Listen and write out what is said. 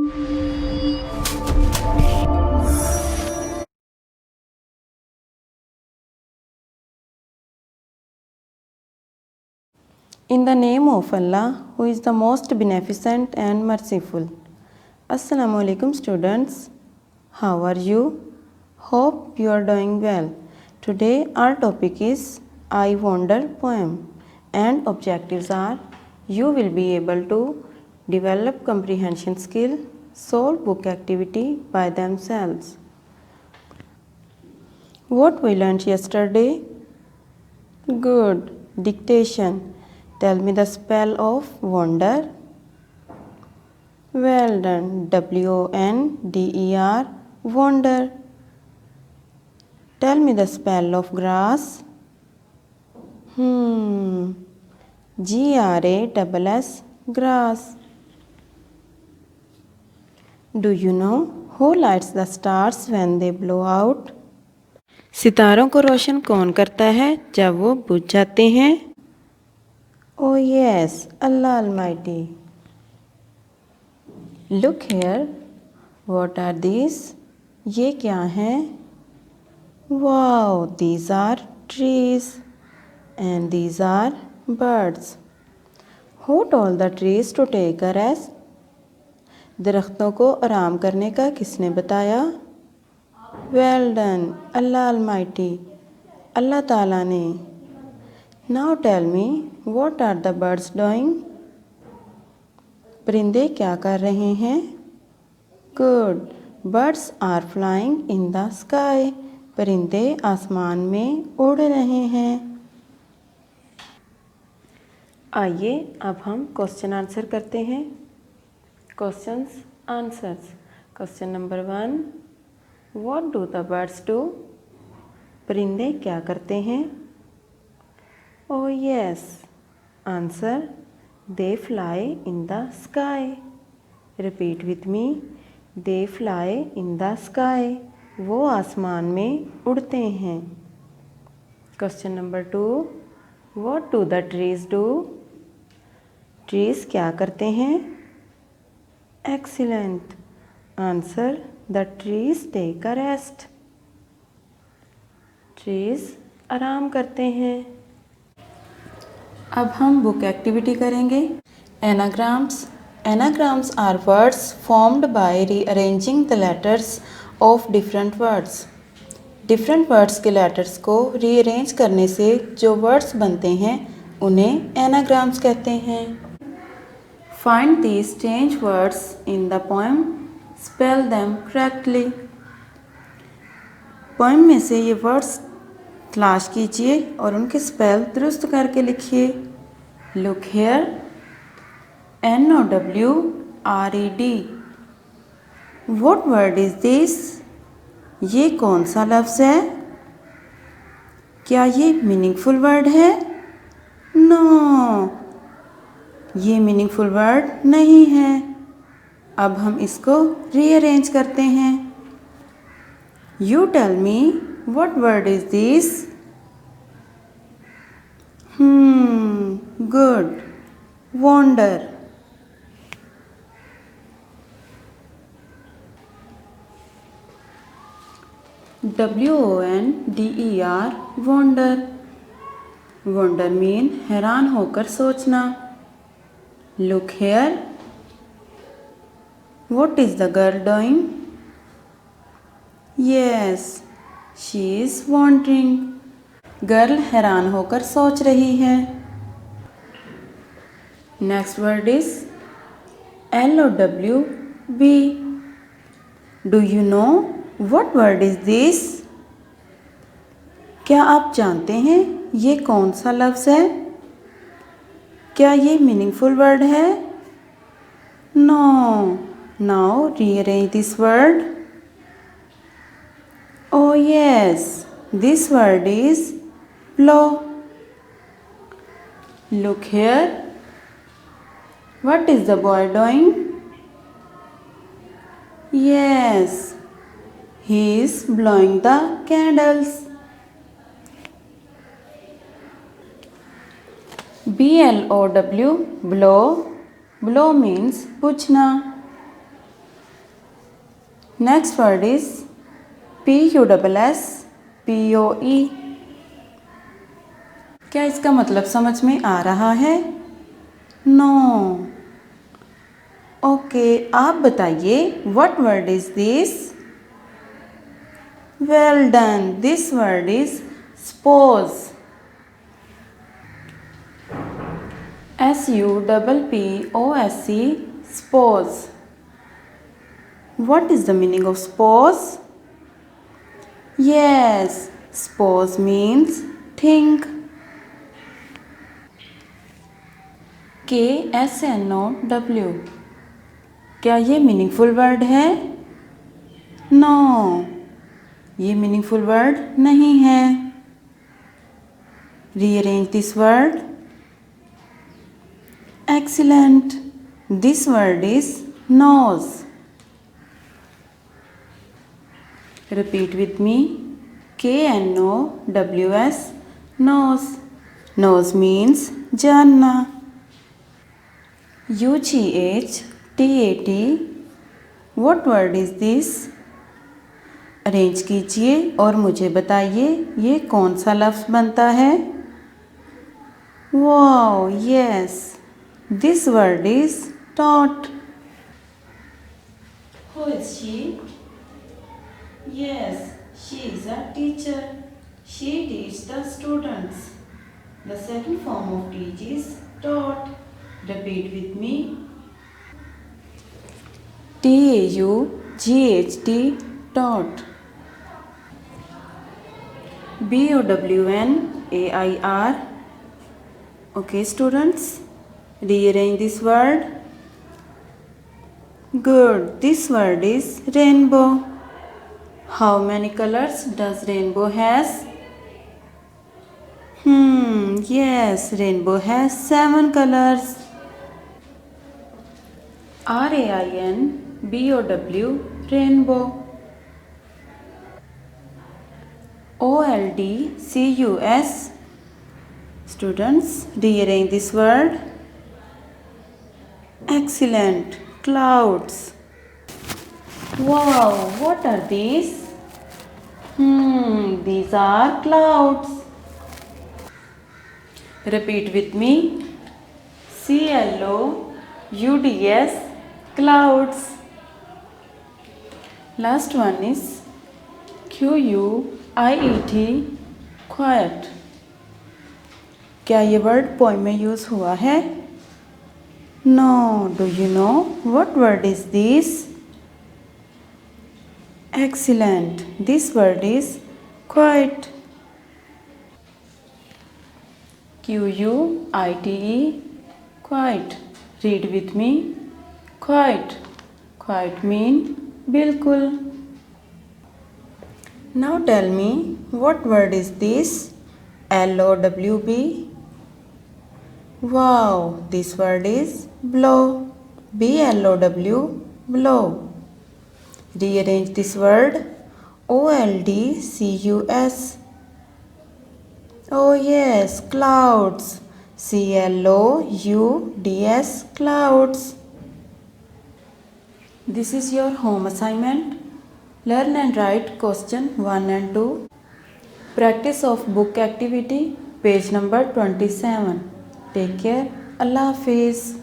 In the name of Allah, who is the most beneficent and merciful. Assalamu alaikum students. How are you? Hope you are doing well. Today our topic is I Wonder poem and objectives are you will be able to develop comprehension skill, solve book activity by themselves. What we learned yesterday? Good. Dictation. Tell me the spell of wonder. Well done. WONDER. Wonder. Tell me the spell of grass. GRASS. Grass. Do you know who lights the stars when they blow out? सितारों को रोशन कौन करता है जब वो बुझ जाते हैं? Oh yes, Allah Almighty. Look here. What are these? ये क्या हैं? Wow, these are trees and these are birds. Who told the trees to take a rest? दरख्तों को आराम करने का किसने बताया? Well done, Allah Almighty. Allah Taala ने. Now tell me, what are the birds doing? परिंदे क्या कर रहे हैं? Good. Birds are flying in the sky. परिंदे आसमान में उड़ रहे हैं. आइए अब हम क्वेश्चन आंसर करते हैं. Questions answers. Question number 1. What do the birds do? परिंदे क्या करते हैं? Oh yes. Answer. They fly in the sky. Repeat with me. They fly in the sky. वो आसमान में उड़ते हैं. Question number 2. What do the trees do? Trees क्या करते हैं? Excellent. Answer. The trees take a rest. Trees आराम करते हैं. अब हम बुक एक्टिविटी करेंगे. Anagrams. Anagrams are words formed by rearranging the letters of different words. Different words के letters को rearrange करने से जो words बनते हैं उन्हें anagrams कहते हैं. Find these strange words in the poem. Spell them correctly. Poem में से ये वर्ड्स तलाश कीजिए और उनके स्पेल दुरुस्त करके लिखिए. Look here. NOWRED. What word is this? ये कौन सा लफ्ज़ है? क्या ये मीनिंगफुल वर्ड है? नो, ये मीनिंगफुल वर्ड नहीं है. अब हम इसको रीअरेंज करते हैं. You tell me what word is this? Good. Wonder. WONDER. Wonder. Wonder mean हैरान होकर सोचना. Look here. What is the girl doing? Yes, she is wondering. Girl हैरान होकर सोच रही है. Next word is LOWB. Do you know what word is this? क्या आप जानते हैं ये कौन सा लफ्ज़ है? क्या ये मीनिंगफुल वर्ड है? No. Now rearrange this word. Oh yes, this word is blow. Look here. What is the boy doing? Yes, he is blowing the candles. BLOW. Blow. Blow means बुझना. Next word is PUSSPOE। क्या इसका मतलब समझ में आ रहा है? No. Okay, आप बताइए what word is this? Well done, this word is suppose. SUPPOSE, spose. What is the meaning of spose? Yes, spose means think. KSNOW, क्या ये मीनिंगफुल वर्ड है? नो, ये मीनिंगफुल वर्ड नहीं है। Rearrange this word. Excellent. This word is nose. Repeat with me. KNOWS, nose. Nose means जानना। UGHTAT, what word is this? Arrange कीजिए और मुझे बताइए ये कौन सा लफ्ज़ बनता है? Wow, yes. This word is taught. Who is she? Yes, she is a teacher. She teaches the students. The second form of teach is taught. Repeat with me. TAUGHT, taught. BOWNAIR. Okay, students. Rearrange this word. Good. This word is rainbow. How many colors does rainbow has? Yes, rainbow has 7 colors. RAINBOW, rainbow. OLDCUS. Students, rearrange this word. Excellent. Clouds. Wow, what are these? These are clouds. Repeat with me. CLOUDS, clouds. Last one is QUIET, quiet. क्या ये word poem में use हुआ है? No. Do you know what word is this? Excellent. This word is quiet. QUITE, quiet. Read with me. Quiet. Quiet mean बिल्कुल. Now tell me what word is this? LOWB. Wow, this word is blow. BLOW, blow. Rearrange this word. OLDCUS. Oh yes, clouds. CLOUDS, clouds. This is your home assignment. Learn and write question 1 and 2. Practice of book activity, page number 27. Take care. Allah Hafiz.